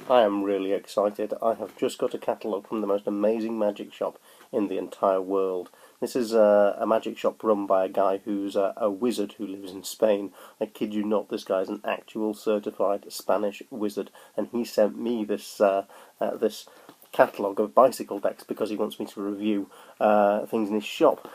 I am really excited. I have just got a catalogue from the most amazing magic shop in the entire world. This is a magic shop run by a guy who's a wizard who lives in Spain. I kid you not, this guy's an actual certified Spanish wizard, and he sent me this this catalogue of bicycle decks because he wants me to review things in his shop,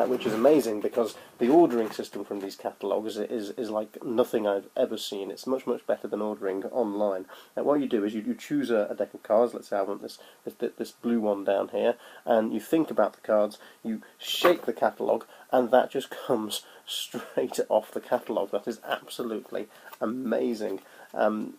which is amazing because the ordering system from these catalogues is like nothing I've ever seen. It's much better than ordering online. What you do is you choose a deck of cards. Let's say I want this blue one down here, and you think about the cards, you shake the catalogue, and that just comes straight off the catalogue. That is absolutely amazing. I'm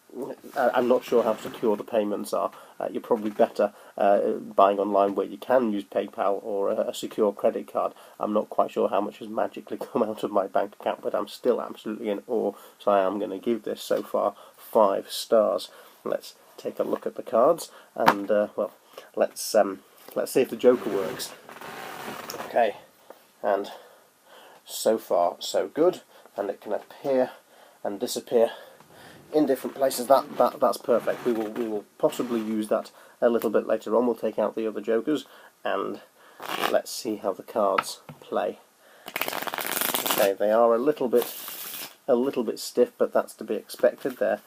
not sure how secure the payments are. You're probably better buying online where you can use PayPal or a secure credit card. I'm not quite sure how much has magically come out of my bank account, but I'm still absolutely in awe, so I am going to give this so far 5 stars. Let's take a look at the cards, and well, let's see if the Joker works. Okay, and so far so good, and it can appear and disappear in different places. That's perfect. We will possibly use that a little bit later on. We'll take out the other jokers and let's see how the cards play. Okay, they are a little bit stiff, but that's to be expected. They're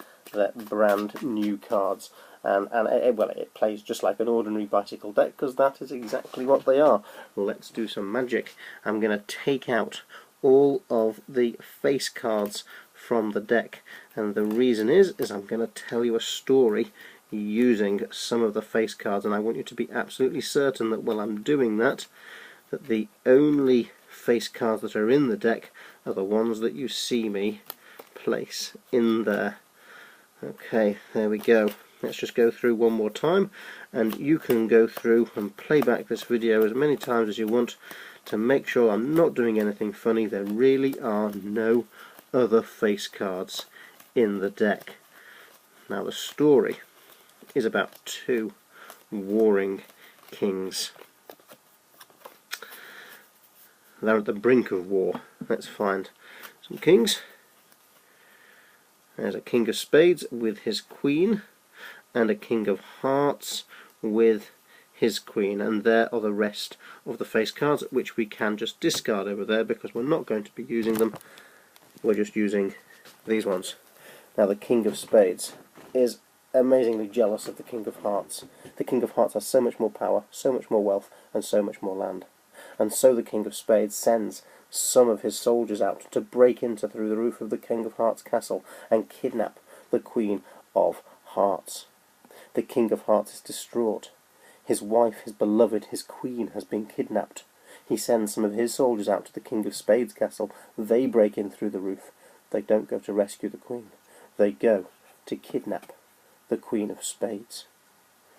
brand new cards, and well, it plays just like an ordinary bicycle deck because that is exactly what they are. Let's do some magic. I'm going to take out all of the face cards from the deck, and the reason is I'm going to tell you a story using some of the face cards, and I want you to be absolutely certain that while I'm doing that the only face cards that are in the deck are the ones that you see me place in there. Okay, there we go. Let's just go through one more time, and you can go through and play back this video as many times as you want to make sure I'm not doing anything funny. There really are no other face cards in the deck. Now the story is about 2 warring kings. They're at the brink of war. Let's find some kings. There's a king of spades with his queen, and a king of hearts with his queen, and there are the rest of the face cards, which we can just discard over there because we're not going to be using them. We're just using these ones. Now the king of spades is amazingly jealous of the king of hearts. The king of hearts has so much more power, so much more wealth, and so much more land. And so the king of spades sends some of his soldiers out to break through the roof of the king of hearts castle and kidnap the queen of hearts. The king of hearts is distraught. His wife, his beloved, his queen has been kidnapped. He sends some of his soldiers out to the king of spades castle. They break in through the roof. They don't go to rescue the queen. They go to kidnap the queen of spades.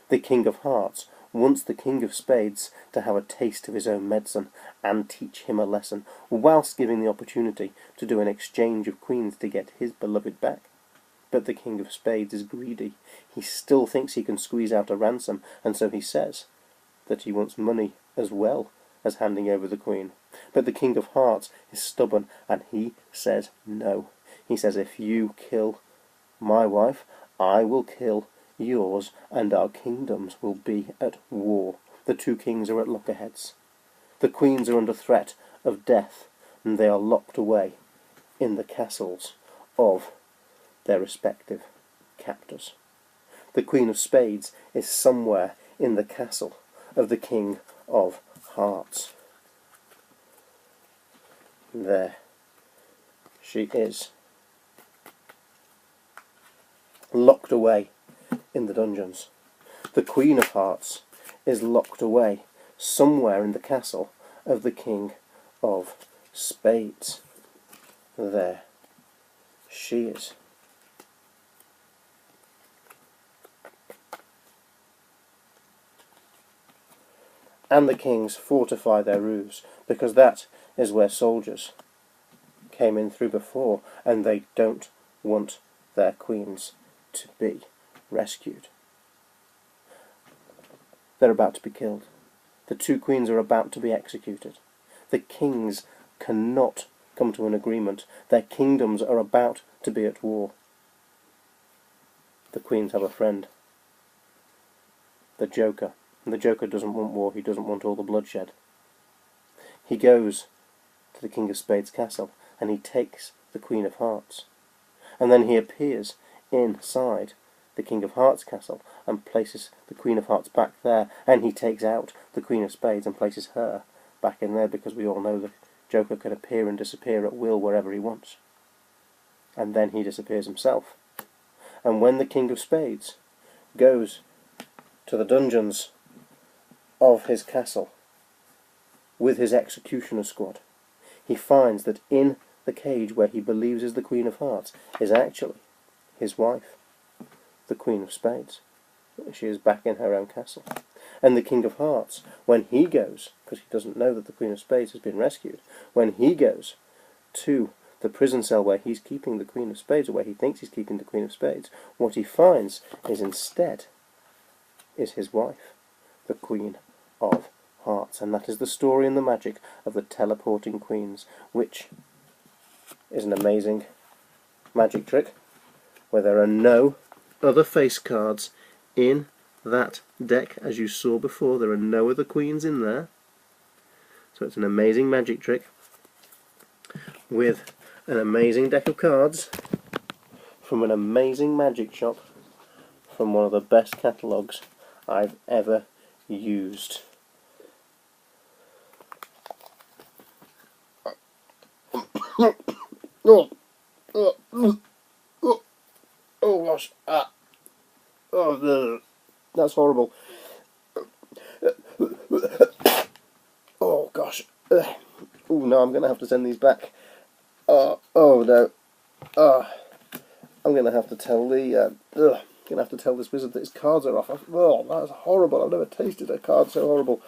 The king of hearts wants the king of spades to have a taste of his own medicine and teach him a lesson, whilst giving the opportunity to do an exchange of queens to get his beloved back. But the king of spades is greedy. He still thinks he can squeeze out a ransom, and so he says that he wants money as well as handing over the queen. But the king of hearts is stubborn, and he says no. He says, if you kill my wife, I will kill yours, and our kingdoms will be at war. The 2 kings are at loggerheads. The queens are under threat of death, and they are locked away in the castles of their respective captors. The queen of spades is somewhere in the castle of the king of hearts. There she is, locked away in the dungeons. The queen of hearts is locked away somewhere in the castle of the king of spades. There she is. And the kings fortify their roofs, because that is where soldiers came in through before, and they don't want their queens to be rescued. They're about to be killed. The 2 queens are about to be executed. The kings cannot come to an agreement. Their kingdoms are about to be at war. The queens have a friend the Joker. And the Joker doesn't want war, he doesn't want all the bloodshed. He goes to the King of Spades' castle, and he takes the Queen of Hearts. And then he appears inside the King of Hearts' castle, and places the Queen of Hearts back there, and he takes out the Queen of Spades and places her back in there, because we all know the Joker can appear and disappear at will wherever he wants. And then he disappears himself. And when the King of Spades goes to the dungeons of his castle with his executioner squad, he finds that in the cage where he believes is the Queen of Hearts is actually his wife, the Queen of Spades. She is back in her own castle. And the King of Hearts, when he goes, because he doesn't know that the Queen of Spades has been rescued, when he goes to the prison cell where he's keeping the Queen of Spades, or where he thinks he's keeping the Queen of Spades, what he finds is instead is his wife, the Queen of Hearts. And that is the story and the magic of the teleporting queens, which is an amazing magic trick where there are no other face cards in that deck. As you saw before, there are no other queens in there. So it's an amazing magic trick with an amazing deck of cards from an amazing magic shop from one of the best catalogues I've ever used. Oh gosh, that's horrible. Oh gosh. Oh no, I'm going to have to send these back. Oh no. I'm going to have to tell this wizard that his cards are off. Oh, that's horrible. I've never tasted a card so horrible.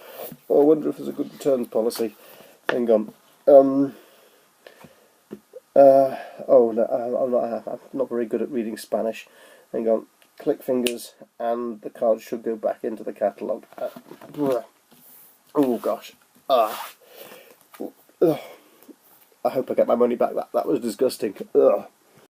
Oh, I wonder if there's a good returns policy. Hang on. Oh no, I'm not very good at reading Spanish. Hang on. Click fingers, and the cards should go back into the catalogue. Oh gosh. I hope I get my money back. That was disgusting. Ugh.